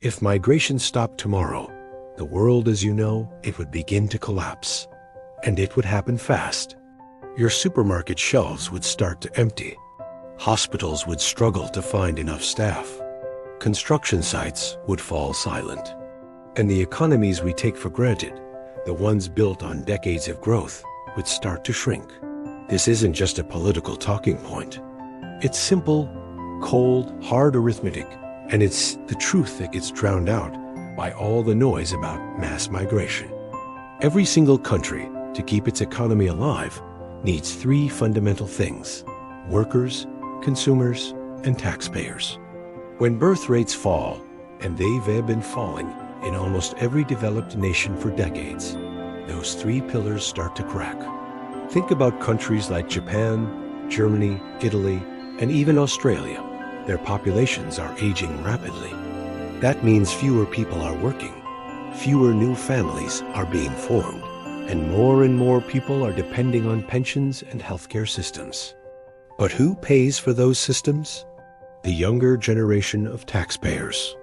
If migration stopped tomorrow, the world as you know, it would begin to collapse. And it would happen fast. Your supermarket shelves would start to empty. Hospitals would struggle to find enough staff. Construction sites would fall silent. And the economies we take for granted, the ones built on decades of growth, would start to shrink. This isn't just a political talking point. It's simple, cold, hard arithmetic, and it's the truth that gets drowned out by all the noise about mass migration. Every single country, to keep its economy alive, needs three fundamental things: workers, consumers, and taxpayers. When birth rates fall, and they've been falling in almost every developed nation for decades, those three pillars start to crack. Think about countries like Japan, Germany, Italy, and even Australia. Their populations are aging rapidly. That means fewer people are working, fewer new families are being formed, and more people are depending on pensions and healthcare systems. But who pays for those systems? The younger generation of taxpayers.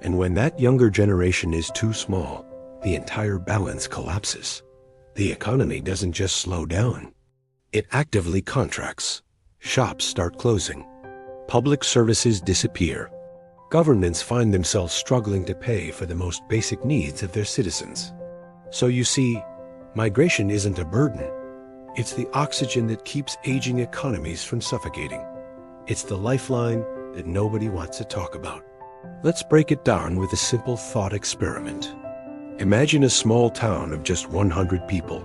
And when that younger generation is too small, the entire balance collapses. The economy doesn't just slow down. It actively contracts. Shops start closing. Public services disappear. Governments find themselves struggling to pay for the most basic needs of their citizens. So you see, migration isn't a burden. It's the oxygen that keeps aging economies from suffocating. It's the lifeline that nobody wants to talk about. Let's break it down with a simple thought experiment. Imagine a small town of just 100 people.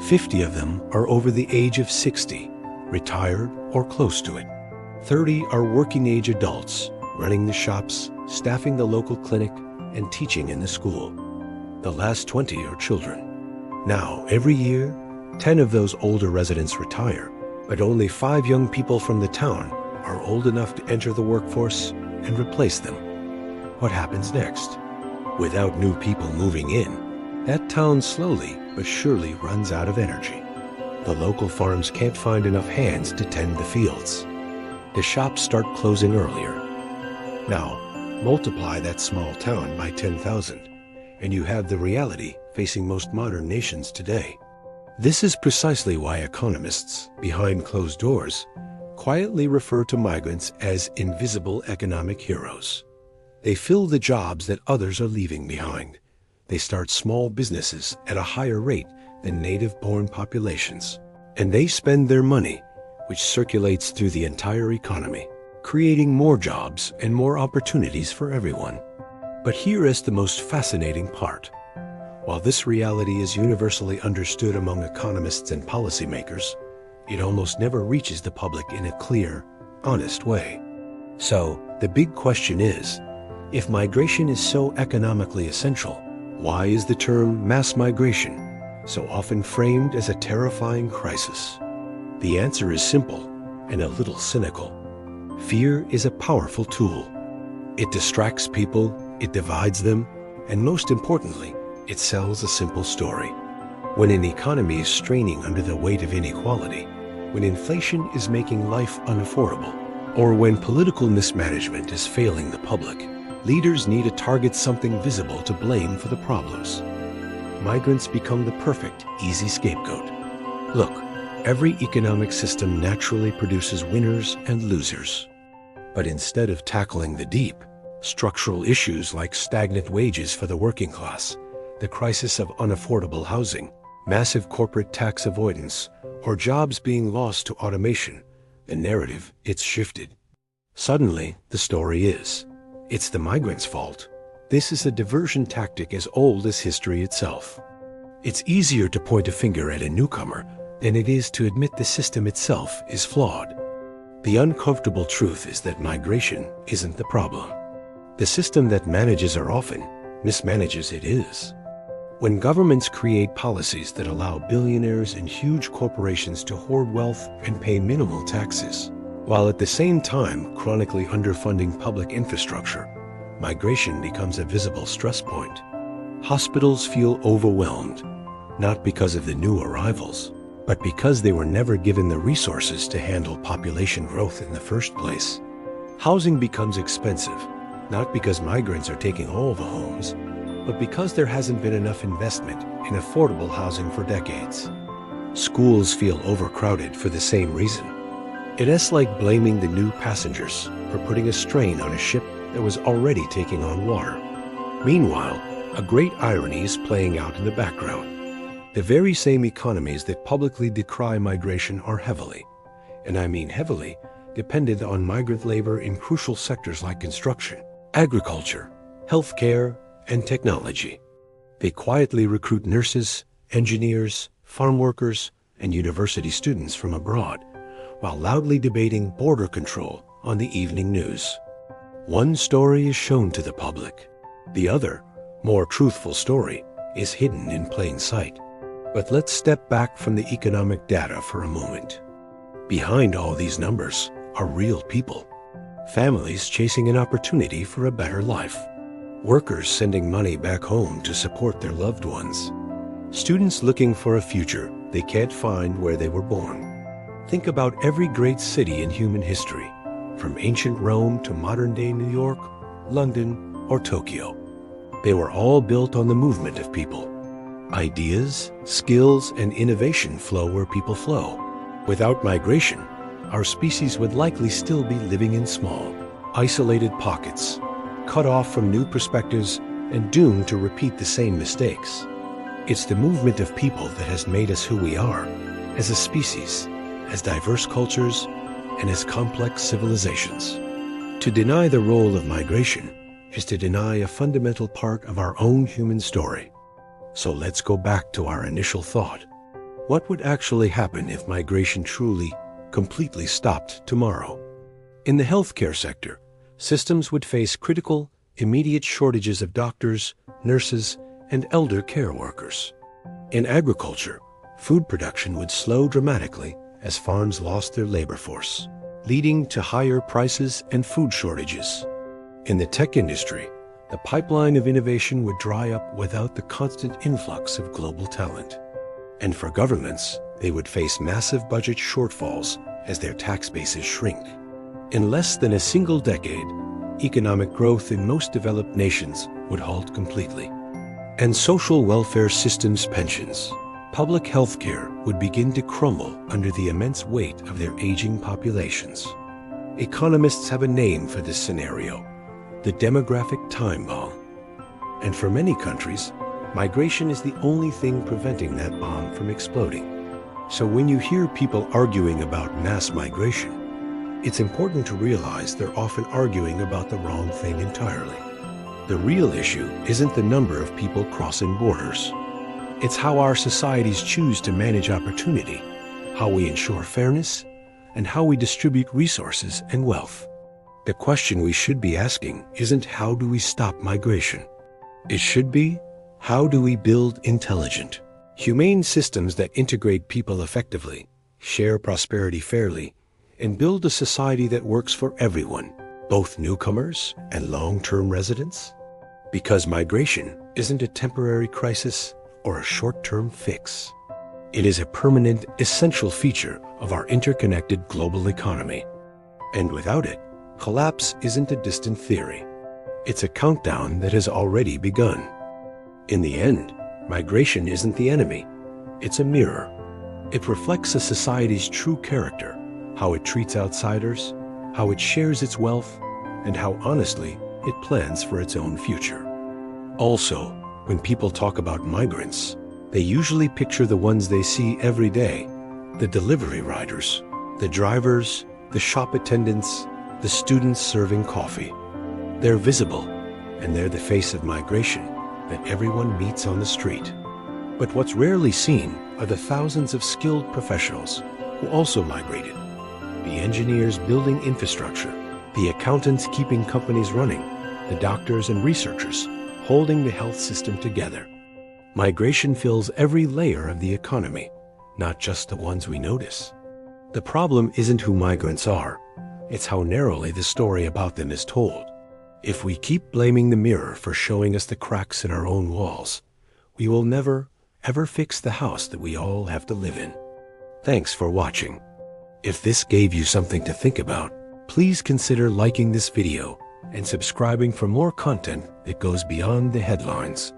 50 of them are over the age of 60, retired or close to it. 30 are working-age adults, running the shops, staffing the local clinic, and teaching in the school. The last 20 are children. Now, every year, 10 of those older residents retire, but only 5 young people from the town are old enough to enter the workforce and replace them. What happens next? Without new people moving in, that town slowly but surely runs out of energy. The local farms can't find enough hands to tend the fields. The shops start closing earlier. Now, multiply that small town by 10,000, and you have the reality facing most modern nations today. This is precisely why economists, behind closed doors, quietly refer to migrants as invisible economic heroes. They fill the jobs that others are leaving behind. They start small businesses at a higher rate than native-born populations. And they spend their money, which circulates through the entire economy, creating more jobs and more opportunities for everyone. But here is the most fascinating part. While this reality is universally understood among economists and policymakers, it almost never reaches the public in a clear, honest way. So, the big question is, if migration is so economically essential, why is the term mass migration so often framed as a terrifying crisis? The answer is simple and a little cynical. Fear is a powerful tool. It distracts people, it divides them, and most importantly, it sells a simple story. When an economy is straining under the weight of inequality, when inflation is making life unaffordable, or when political mismanagement is failing the public, leaders need to target something visible to blame for the problems. Migrants become the perfect, easy scapegoat. Look, every economic system naturally produces winners and losers. But instead of tackling the deep, structural issues like stagnant wages for the working class, the crisis of unaffordable housing, massive corporate tax avoidance, or jobs being lost to automation, the narrative, it's shifted. Suddenly, the story is, it's the migrants' fault. This is a diversion tactic as old as history itself. It's easier to point a finger at a newcomer than it is to admit the system itself is flawed. The uncomfortable truth is that migration isn't the problem. The system that manages or often mismanages it is. When governments create policies that allow billionaires and huge corporations to hoard wealth and pay minimal taxes, while at the same time chronically underfunding public infrastructure, migration becomes a visible stress point. Hospitals feel overwhelmed, not because of the new arrivals, but because they were never given the resources to handle population growth in the first place. Housing becomes expensive, Not because migrants are taking all the homes, but because there hasn't been enough investment in affordable housing for decades. Schools feel overcrowded for the same reason. It's like blaming the new passengers for putting a strain on a ship that was already taking on water. Meanwhile, a great irony is playing out in the background. The very same economies that publicly decry migration are heavily, and I mean heavily, dependent on migrant labor in crucial sectors like construction, agriculture, healthcare, and technology. They quietly recruit nurses, engineers, farm workers, and university students from abroad, while loudly debating border control on the evening news. One story is shown to the public. The other, more truthful story, is hidden in plain sight. But let's step back from the economic data for a moment. Behind all these numbers are real people. Families chasing an opportunity for a better life. Workers sending money back home to support their loved ones. Students looking for a future they can't find where they were born. Think about every great city in human history, from ancient Rome to modern-day New York, London, or Tokyo. They were all built on the movement of people. Ideas, skills, and innovation flow where people flow. Without migration, our species would likely still be living in small, isolated pockets, cut off from new perspectives and doomed to repeat the same mistakes. It's the movement of people that has made us who we are, as a species, as diverse cultures, and as complex civilizations. To deny the role of migration is to deny a fundamental part of our own human story. So let's go back to our initial thought. What would actually happen if migration truly, completely stopped tomorrow? In the healthcare sector, systems would face critical, immediate shortages of doctors, nurses, and elder care workers. In agriculture, food production would slow dramatically as farms lost their labor force, leading to higher prices and food shortages. In the tech industry, the pipeline of innovation would dry up without the constant influx of global talent. And for governments, they would face massive budget shortfalls as their tax bases shrink. In less than a single decade, economic growth in most developed nations would halt completely. And social welfare systems, pensions, public health care would begin to crumble under the immense weight of their aging populations. Economists have a name for this scenario: the demographic time bomb. And for many countries, migration is the only thing preventing that bomb from exploding. So when you hear people arguing about mass migration, it's important to realize they're often arguing about the wrong thing entirely. The real issue isn't the number of people crossing borders. It's how our societies choose to manage opportunity, how we ensure fairness, and how we distribute resources and wealth. The question we should be asking isn't how do we stop migration? It should be, how do we build intelligent, humane systems that integrate people effectively, share prosperity fairly, and build a society that works for everyone, both newcomers and long-term residents? Because migration isn't a temporary crisis or a short-term fix. It is a permanent, essential feature of our interconnected global economy. And without it, collapse isn't a distant theory. It's a countdown that has already begun. In the end, migration isn't the enemy. It's a mirror. It reflects a society's true character, how it treats outsiders, how it shares its wealth, and how honestly it plans for its own future. Also, when people talk about migrants, they usually picture the ones they see every day: the delivery riders, the drivers, the shop attendants, the students serving coffee. They're visible, and they're the face of migration that everyone meets on the street. But what's rarely seen are the thousands of skilled professionals who also migrated. The engineers building infrastructure, the accountants keeping companies running, the doctors and researchers holding the health system together. Migration fills every layer of the economy, not just the ones we notice. The problem isn't who migrants are, it's how narrowly the story about them is told. If we keep blaming the mirror for showing us the cracks in our own walls, we will never, ever fix the house that we all have to live in. Thanks for watching. If this gave you something to think about, please consider liking this video and subscribing for more content that goes beyond the headlines.